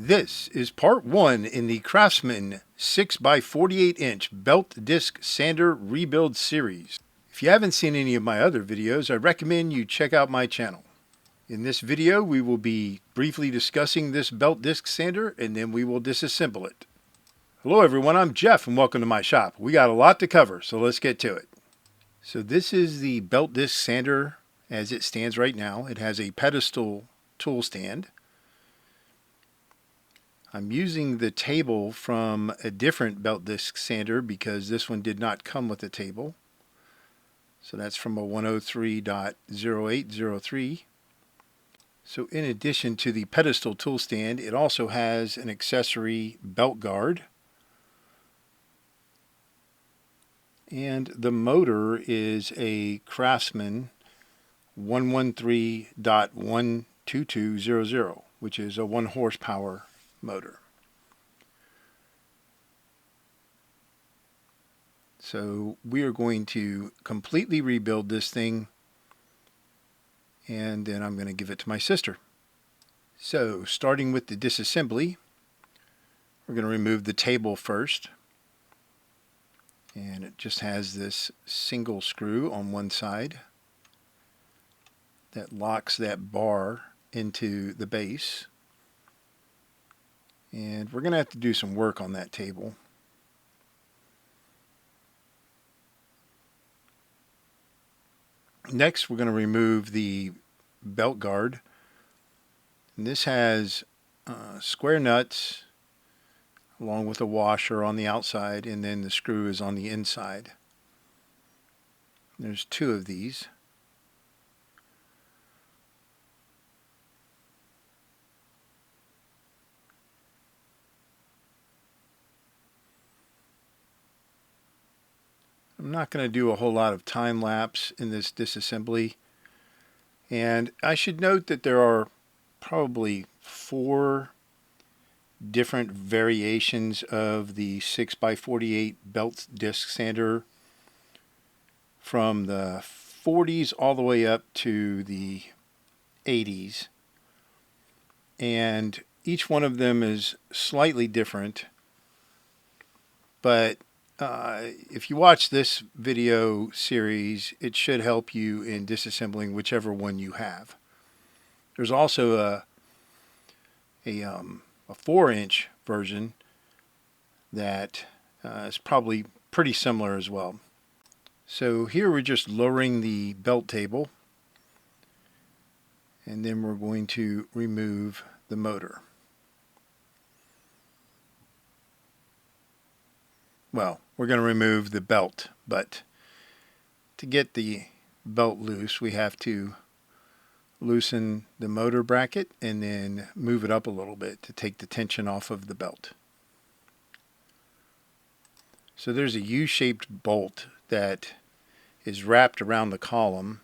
This is part 1 in the Craftsman 6x48-inch belt disc sander rebuild series. If you haven't seen any of my other videos, I recommend you check out my channel. In this video, we will be briefly discussing this belt disc sander and then we will disassemble it. Hello everyone, I'm Jeff and welcome to my shop. We got a lot to cover, so let's get to it. So this is the belt disc sander as it stands right now. It has a pedestal tool stand. I'm using the table from a different belt disc sander because this one did not come with a table. So that's from a 103.0803. So in addition to the pedestal tool stand, it also has an accessory belt guard. And the motor is a Craftsman 113.12200, which is a 1 horsepower motor. So we are going to completely rebuild this thing and then I'm going to give it to my sister. So starting with the disassembly, we're going to remove the table first. And it just has this single screw on one side that locks that bar into the base. And we're going to have to do some work on that table. Next, we're going to remove the belt guard. And this has square nuts along with a washer on the outside, and then the screw is on the inside. There's 2 of these. I'm not going to do a whole lot of time lapse in this disassembly. And I should note that there are probably 4 different variations of the 6x48 belt disc sander from the 40s all the way up to the 80s. And each one of them is slightly different, but if you watch this video series, it should help you in disassembling whichever one you have. There's also a 4-inch version that is probably pretty similar as well. So here we're just lowering the belt table, and then we're going to remove the motor. Well, we're going to remove the belt, but to get the belt loose, we have to loosen the motor bracket and then move it up a little bit to take the tension off of the belt. So there's a U-shaped bolt that is wrapped around the column,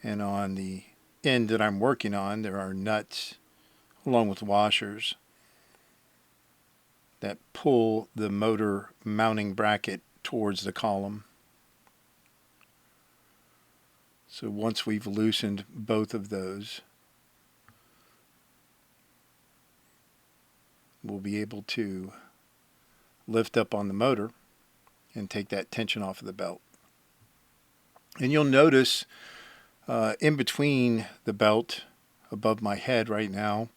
and on the end that I'm working on there are nuts along with washers that pull the motor mounting bracket towards the column. So once we've loosened both of those, we'll be able to lift up on the motor and take that tension off of the belt. And you'll notice in between the belt, above my head right now,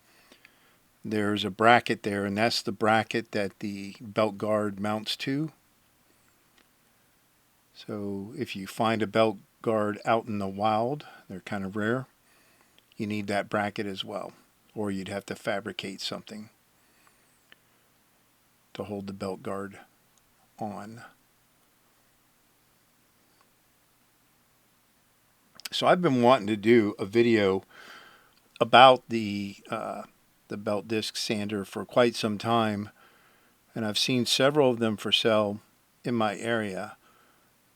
there's a bracket there, and that's the bracket that the belt guard mounts to. So if you find a belt guard out in the wild, they're kind of rare, you need that bracket as well, or you'd have to fabricate something to hold the belt guard on. So I've been wanting to do a video about the belt disc sander for quite some time, and I've seen several of them for sale in my area,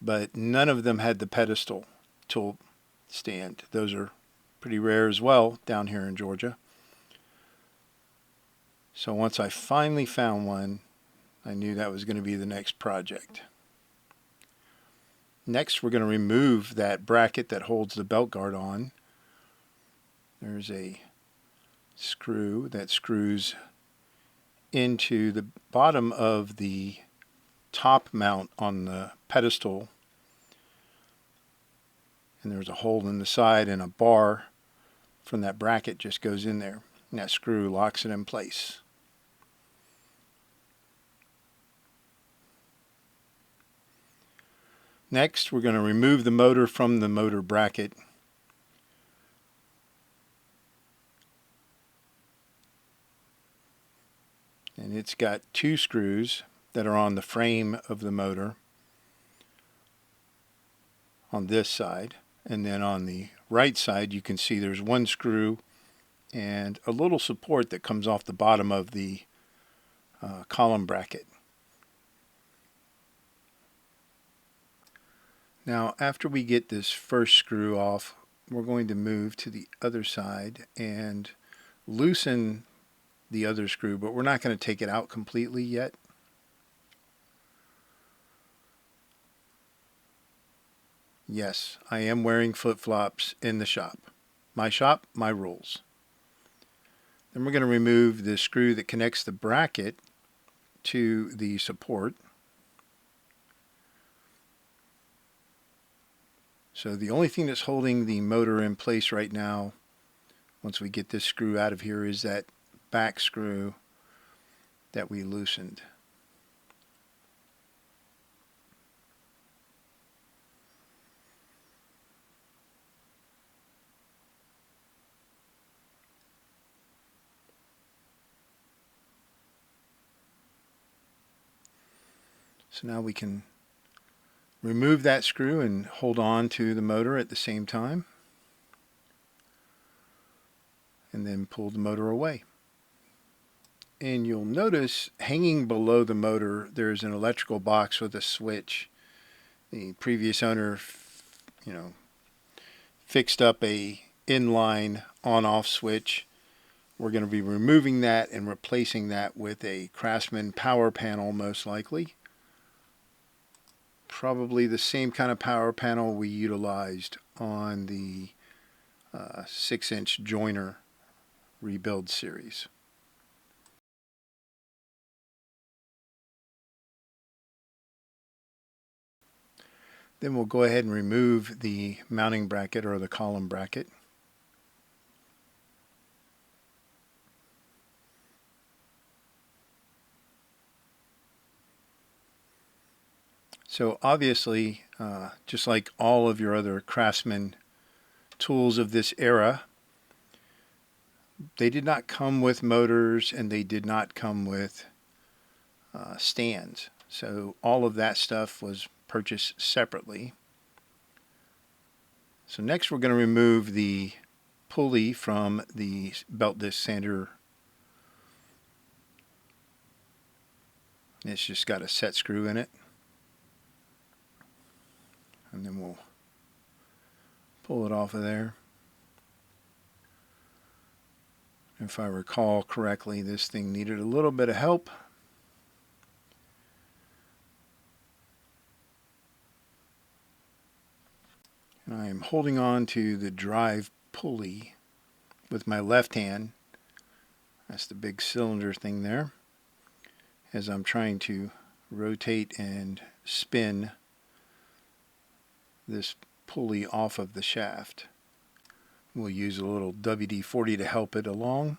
but none of them had the pedestal tool stand. Those are pretty rare as well down here in Georgia. So once I finally found one, I knew that was going to be the next project. Next, we're going to remove that bracket that holds the belt guard on. There's a screw that screws into the bottom of the top mount on the pedestal, and there's a hole in the side, and a bar from that bracket just goes in there, and that screw locks it in place. Next, we're going to remove the motor from the motor bracket. And it's got two screws that are on the frame of the motor on this side, and then on the right side you can see there's one screw and a little support that comes off the bottom of the column bracket. Now, after we get this first screw off, we're going to move to the other side and loosen the other screw, but we're not going to take it out completely yet. Yes, I am wearing flip-flops in the shop. My shop, my rules. Then we're going to remove the screw that connects the bracket to the support. So the only thing that's holding the motor in place right now, once we get this screw out of here, is that back screw that we loosened. So now we can remove that screw and hold on to the motor at the same time, and then pull the motor away. And you'll notice hanging below the motor there's an electrical box with a switch. The previous owner, fixed up a inline on-off switch. We're going to be removing that and replacing that with a Craftsman Powr-Panl, most likely. Probably the same kind of Powr-Panl we utilized on the 6-inch joiner rebuild series. Then we'll go ahead and remove the mounting bracket or the column bracket. So obviously, just like all of your other Craftsman tools of this era, they did not come with motors and they did not come with stands. So all of that stuff was purchased separately. So next we're going to remove the pulley from the belt disc sander. It's just got a set screw in it. And then we'll pull it off of there. If I recall correctly, this thing needed a little bit of help. And I am holding on to the drive pulley with my left hand. That's the big cylinder thing there, as I'm trying to rotate and spin this pulley off of the shaft. We'll use a little WD-40 to help it along.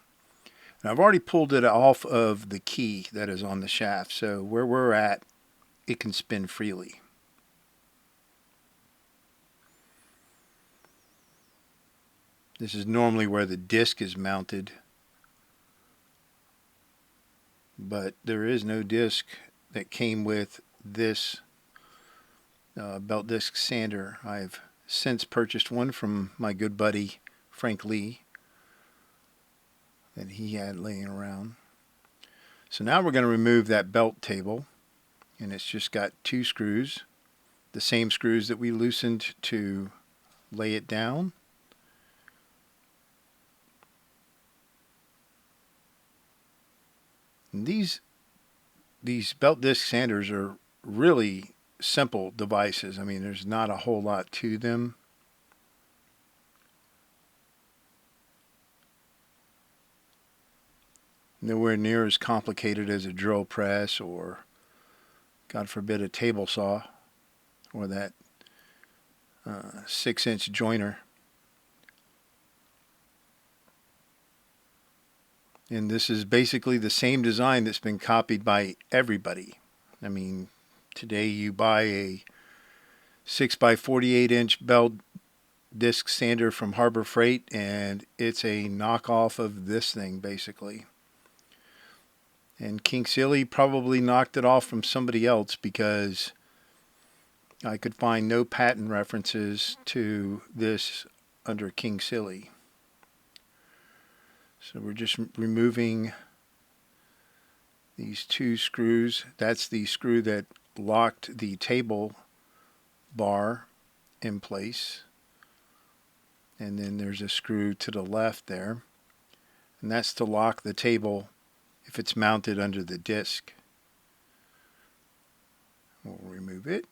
And I've already pulled it off of the key that is on the shaft, so where we're at, it can spin freely. This is normally where the disc is mounted, but there is no disc that came with this belt disc sander. I've since purchased one from my good buddy Frank Lee that he had laying around. So now we're going to remove that belt table, and it's just got two screws, the same screws that we loosened to lay it down. And these belt disc sanders are really simple devices. I mean, there's not a whole lot to them. Nowhere near as complicated as a drill press or, God forbid, a table saw or that 6-inch joiner. And this is basically the same design that's been copied by everybody. I mean, today you buy a 6x48-inch belt disc sander from Harbor Freight and it's a knockoff of this thing basically. And King Seeley probably knocked it off from somebody else because I could find no patent references to this under King Seeley. So we're just removing these two screws. That's the screw that locked the table bar in place. And then there's a screw to the left there. And that's to lock the table if it's mounted under the disc. We'll remove it.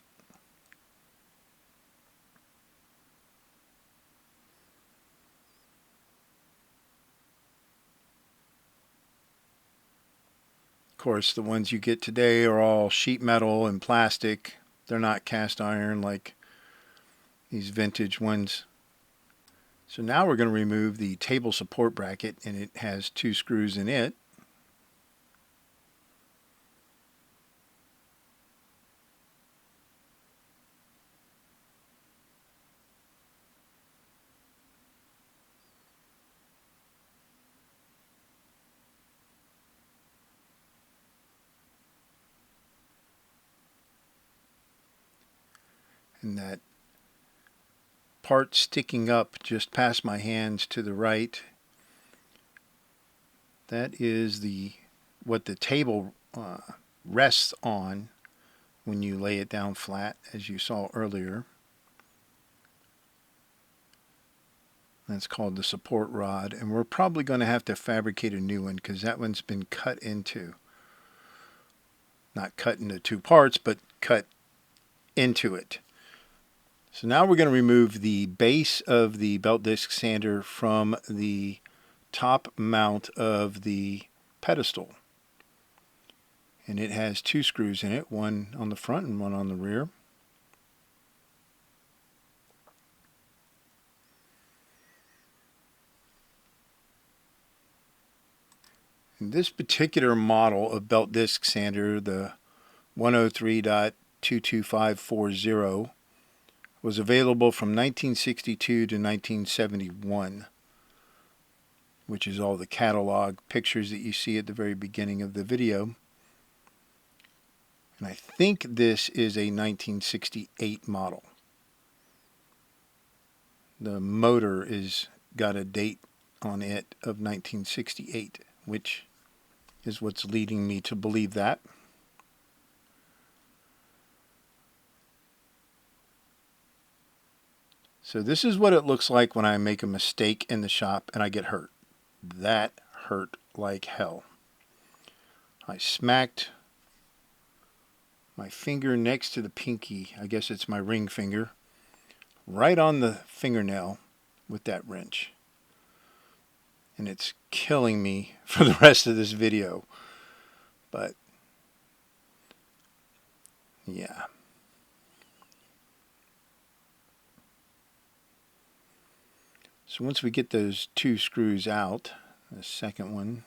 Of course, the ones you get today are all sheet metal and plastic. They're not cast iron like these vintage ones. So now we're going to remove the table support bracket, and it has two screws in it. And that part sticking up just past my hands to the right, that is what the table rests on when you lay it down flat, as you saw earlier. That's called the support rod, and we're probably going to have to fabricate a new one because that one's been cut into. Not cut into two parts, but cut into it. So now we're going to remove the base of the belt disc sander from the top mount of the pedestal. And it has two screws in it, one on the front and one on the rear. In this particular model of belt disc sander, the 103.22540, was available from 1962 to 1971, which is all the catalog pictures that you see at the very beginning of the video. And I think this is a 1968 model. The motor is got a date on it of 1968, which is what's leading me to believe that. So this is what it looks like when I make a mistake in the shop and I get hurt. That hurt like hell. I smacked my finger next to the pinky, I guess it's my ring finger, right on the fingernail with that wrench. And it's killing me for the rest of this video. But yeah. So once we get those two screws out, the second one,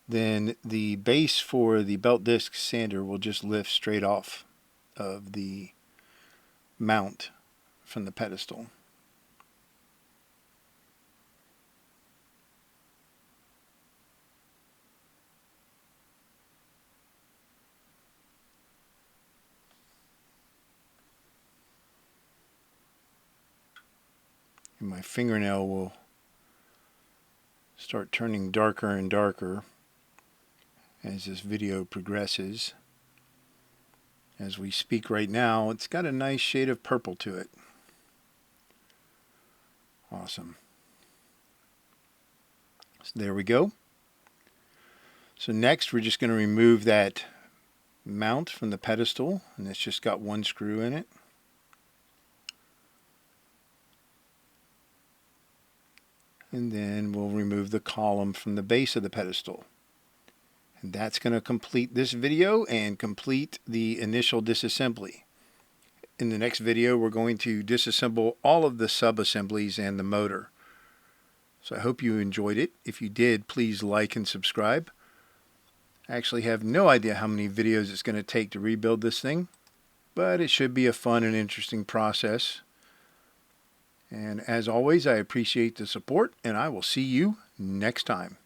then the base for the belt disc sander will just lift straight off of the mount from the pedestal. And my fingernail will start turning darker and darker as this video progresses. As we speak right now, it's got a nice shade of purple to it. Awesome. So there we go. So next we're just going to remove that mount from the pedestal, and it's just got one screw in it. And then we'll remove the column from the base of the pedestal. And that's going to complete this video and complete the initial disassembly. In the next video, we're going to disassemble all of the sub-assemblies and the motor. So I hope you enjoyed it. If you did, please like and subscribe. I actually have no idea how many videos it's going to take to rebuild this thing, but it should be a fun and interesting process. And as always, I appreciate the support, and I will see you next time.